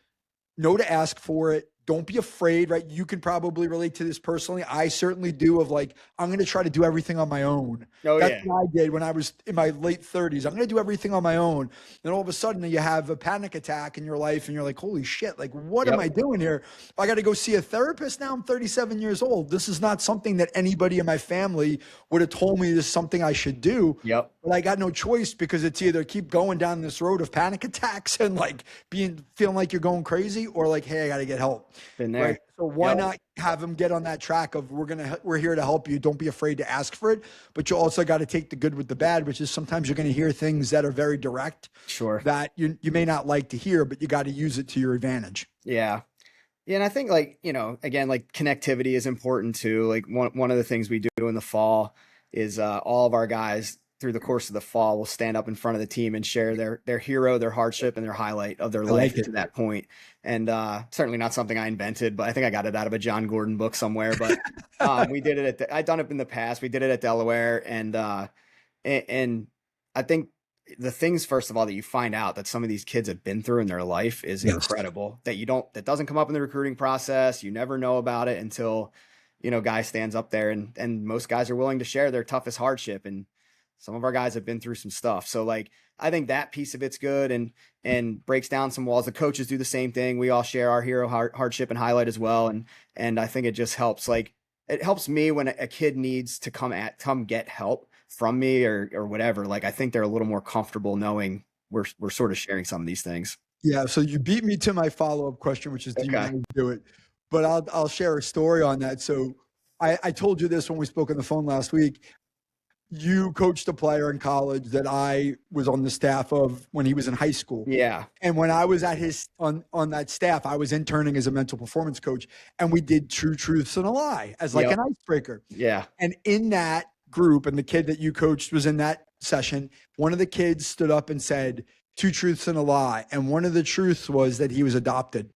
Know to ask for it. Don't be afraid, right? You can probably relate to this personally. I certainly do, of like, I'm going to try to do everything on my own. Oh, That's yeah. what I did when I was in my late 30s. I'm going to do everything on my own. Then all of a sudden you have a panic attack in your life and you're like, holy shit, like what am Yep. I doing here? I got to go see a therapist now. I'm 37 years old. This is not something that anybody in my family would have told me this is something I should do. Yep. But I got no choice, because it's either keep going down this road of panic attacks and like feeling like you're going crazy, or like, hey, I got to get help. Been there. Right. So why Yep. not have them get on that track of we're here to help you. Don't be afraid to ask for it, but you also got to take the good with the bad, which is sometimes you're going to hear things that are very direct Sure. that you may not like to hear, but you got to use it to your advantage. Yeah. Yeah, and I think like, again, like connectivity is important too. Like one of the things we do in the fall is all of our guys through the course of the fall will stand up in front of the team and share their hero, their hardship, and their highlight of their life like it. to that point. And certainly not something I invented, but I think I got it out of a John Gordon book somewhere. But we did it I'd done it in the past. We did it at Delaware, and I think the things, first of all, that you find out that some of these kids have been through in their life is Yes. incredible. That doesn't come up in the recruiting process. You never know about it until guy stands up there, and most guys are willing to share their toughest hardship, and some of our guys have been through some stuff. So like, I think that piece of it's good and breaks down some walls. The coaches do the same thing. We all share our hero, hardship, and highlight as well. And I think it just helps. Like, it helps me when a kid needs to come get help from me or whatever. Like, I think they're a little more comfortable knowing we're sort of sharing some of these things. Yeah. So you beat me to my follow-up question, which is, do you Okay. want to do it? But I'll share a story on that. So I told you this when we spoke on the phone last week. You coached a player in college that I was on the staff of when he was in high school. Yeah. And when I was at on that staff, I was interning as a mental performance coach, and we did True Truths and a Lie as like Yep. an icebreaker. Yeah. And in that group, and the kid that you coached was in that session, one of the kids stood up and said, 2 truths and a lie. And one of the truths was that he was adopted.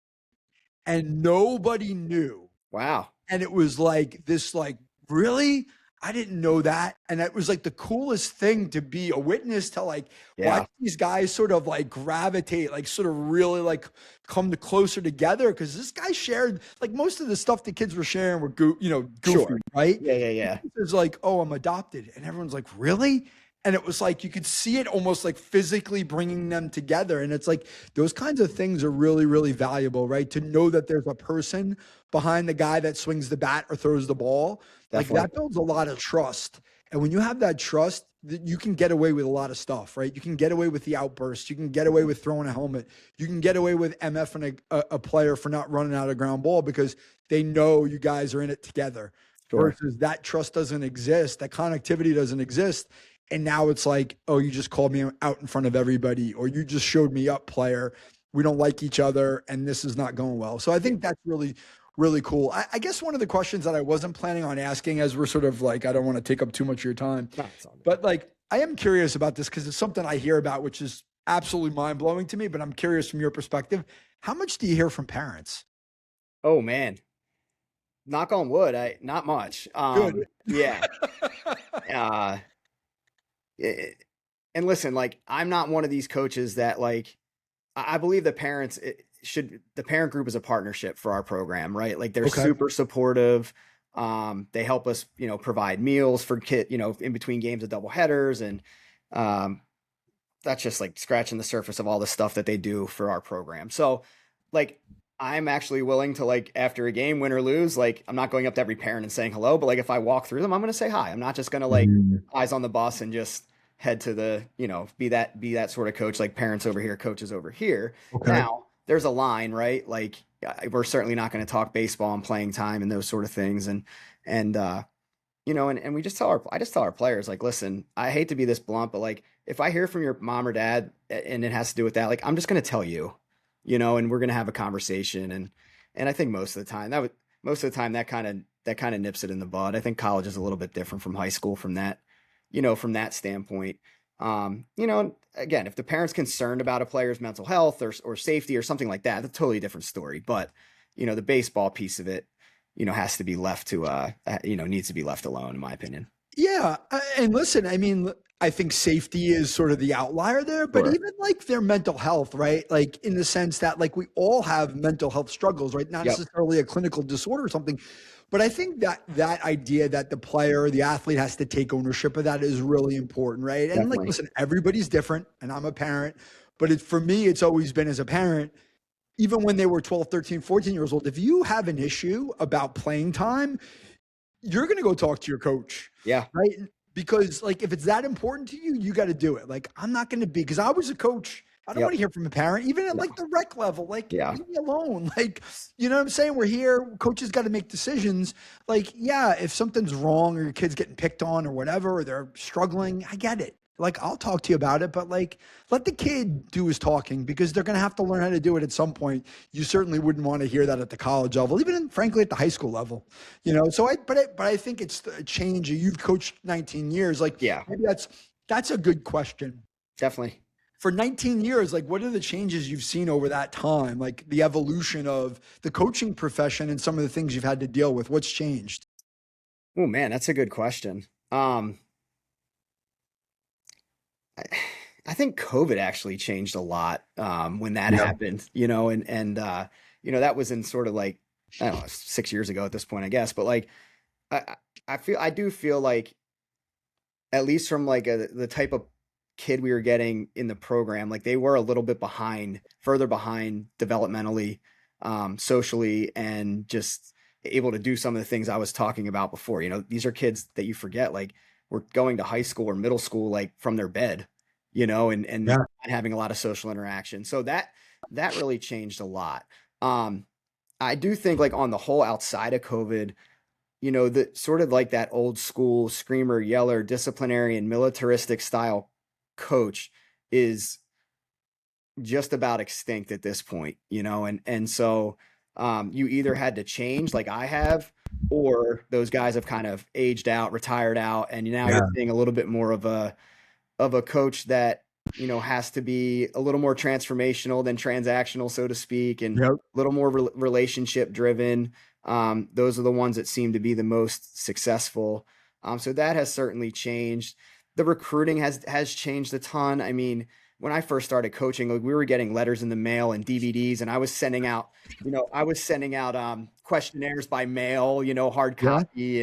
And nobody knew. Wow. And it was like this, like, really? I didn't know that. And it was like the coolest thing to be a witness to, like watch Yeah, these guys sort of like gravitate, like sort of really like come to closer together. Cause this guy shared like most of the stuff the kids were sharing were goofy, sure. right? Yeah, yeah, yeah. It's like, oh, I'm adopted. And everyone's like, really? And it was like you could see it almost like physically bringing them together. And it's like those kinds of things are really, really valuable, right? To know that there's a person behind the guy that swings the bat or throws the ball, like Definitely. that builds a lot of trust. And when you have that trust, you can get away with a lot of stuff, right? You can get away with the outburst. You can get away with throwing a helmet. You can get away with MFing a player for not running out a ground ball because they know you guys are in it together Sure. versus that trust doesn't exist, that connectivity doesn't exist. And now it's like, oh, you just called me out in front of everybody, or you just showed me up, player. We don't like each other, and this is not going well. So I Yeah. think that's really, really cool. I guess one of the questions that I wasn't planning on asking, as we're sort of like, I don't want to take up too much of your time, No, it's all good. but like, I am curious about this because it's something I hear about, which is absolutely mind blowing to me. But I'm curious from your perspective, how much do you hear from parents? Oh man, knock on wood. I not much. Good. Yeah. Uh, it, and listen, like I'm not one of these coaches that like I believe the parents should the parent group is a partnership for our program, right? Like they're Okay. super supportive. They help us, provide meals for kid, in between games of double headers, and um, that's just like scratching the surface of all the stuff that they do for our program. So, like, I'm actually willing to like after a game, win or lose, like I'm not going up to every parent and saying hello, but like if I walk through them, I'm going to say hi. I'm not just going to like Mm, eyes on the bus and just head to the, be that sort of coach, like parents over here, coaches over here. okay. Now, there's a line, right? Like we're certainly not going to talk baseball and playing time and those sort of things. And we just I just tell our players, like, listen, I hate to be this blunt, but like, if I hear from your mom or dad and it has to do with that, like, I'm just going to tell you, and we're going to have a conversation. And I think most of the time that kind of nips it in the bud. I think college is a little bit different from high school from that standpoint. Again, if the parent's concerned about a player's mental health or safety or something like that, that's a totally different story. But, the baseball piece of it, has to be left to needs to be left alone, in my opinion. Yeah, and listen, I mean, I think safety is sort of the outlier there, but Sure. even like their mental health, right? Like in the sense that like we all have mental health struggles, right? Not Yep. necessarily a clinical disorder or something, but I think that that idea that the player, the athlete has to take ownership of that is really important, right? And like, Definitely. listen, everybody's different, and I'm a parent, but for me, it's always been as a parent, even when they were 12, 13, 14 years old, if you have an issue about playing time, you're going to go talk to your coach, Yeah. right? Because like if it's that important to you, you got to do it. Like I'm not going to be because I was a coach. I don't want Yep. to hear from a parent, even at No. like the rec level. Like Yeah. leave me alone. Like you know what I'm saying? We're here. Coaches got to make decisions. Like yeah, if something's wrong or your kid's getting picked on or whatever, or they're struggling, I get it. Like I'll talk to you about it, but like let the kid do his talking because they're going to have to learn how to do it at some point. You certainly wouldn't want to hear that at the college level, even frankly at the high school level. So but I think it's a change. You've coached 19 years. Like Yeah. maybe that's a good question. Definitely. For 19 years, like what are the changes you've seen over that time? Like the evolution of the coaching profession and some of the things you've had to deal with. What's changed? Oh man, that's a good question. I, I think COVID actually changed a lot when that Yeah. happened, that was in sort of like I don't know 6 years ago at this point, I guess. But like I I do feel like at least from like the type of kid we were getting in the program, like they were a little bit further behind developmentally, socially, and just able to do some of the things I was talking about before. These are kids that you forget, like we're going to high school or middle school, like from their bed, and Yeah. not having a lot of social interaction. So that really changed a lot. Um, I do think like on the whole, outside of COVID, the sort of like that old school screamer, yeller, disciplinarian, militaristic style coach is just about extinct at this point, and so you either had to change like I have, or those guys have kind of aged out, retired out, and now you're Yeah. seeing a little bit more of a coach that has to be a little more transformational than transactional, so to speak, and Yep. a little more relationship driven. Those are the ones that seem to be the most successful. So that has certainly changed. The recruiting has changed a ton. I mean, when I first started coaching, like, we were getting letters in the mail and DVDs, and I was sending out, questionnaires by mail, hard Yeah. copy,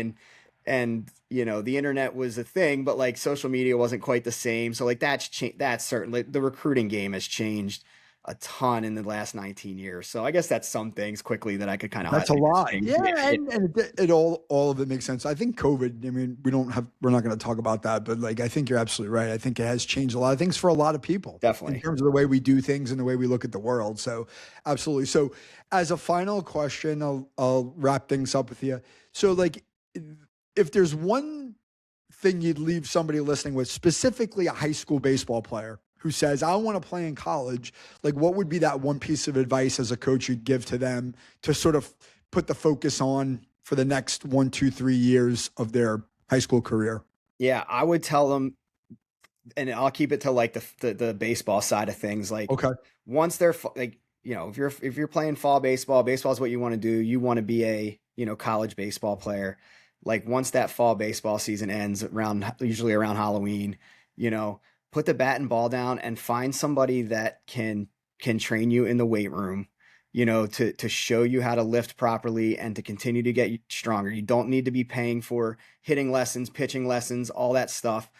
and the internet was a thing, but like social media wasn't quite the same. So like that's certainly, the recruiting game has changed a ton in the last 19 years. So I guess that's some things quickly that I could kind of That's a highlight. lot. Yeah, and it all of it makes sense. I think COVID, I mean, we're not going to talk about that, but like I think you're absolutely right. I think it has changed a lot of things for a lot of people. Definitely. In terms of the way we do things and the way we look at the world. So absolutely. So as a final question, I'll wrap things up with you. So like if there's one thing you'd leave somebody listening with, specifically a high school baseball player who says, I want to play in college, like what would be that one piece of advice as a coach you'd give to them to sort of put the focus on for the next 1, 2, 3 years of their high school career? Yeah, I would tell them, and I'll keep it to like the baseball side of things. Like, Okay. once they're like, if you're playing fall baseball is what you want to do. You want to be a, college baseball player. Like, once that fall baseball season ends usually around Halloween, put the bat and ball down and find somebody that can train you in the weight room, to show you how to lift properly and to continue to get you stronger. You don't need to be paying for hitting lessons, pitching lessons, all that stuff,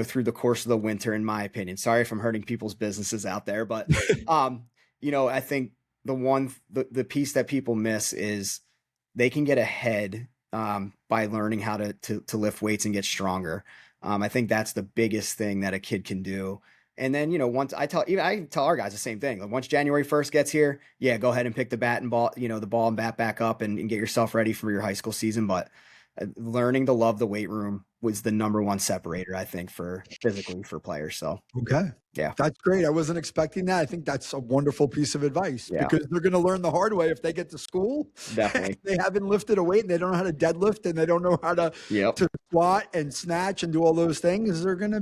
through the course of the winter, in my opinion. Sorry if I'm hurting people's businesses out there, but, I think the piece that people miss is they can get ahead, by learning how to lift weights and get stronger. I think that's the biggest thing that a kid can do. And then, once I tell our guys the same thing. Like, once January 1st gets here, yeah, go ahead and pick the bat and ball, the ball and bat back up and get yourself ready for your high school season. But learning to love the weight room was the number one separator, I think, for physically for players. So, Okay. yeah, That's great. I wasn't expecting that. I think that's a wonderful piece of advice Yeah. because they're going to learn the hard way if they get to school. definitely. They haven't lifted a weight and they don't know how to deadlift and they don't know how to Yep. squat and snatch and do all those things. There's going to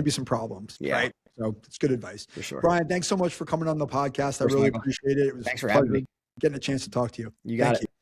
be some problems. Yeah. Right. So it's good advice. For sure. Bryan, thanks so much for coming on the podcast. I Of course, really Michael. appreciate it. It was Thanks for a having pleasure me. getting a chance to talk to you. You got Thank it. you.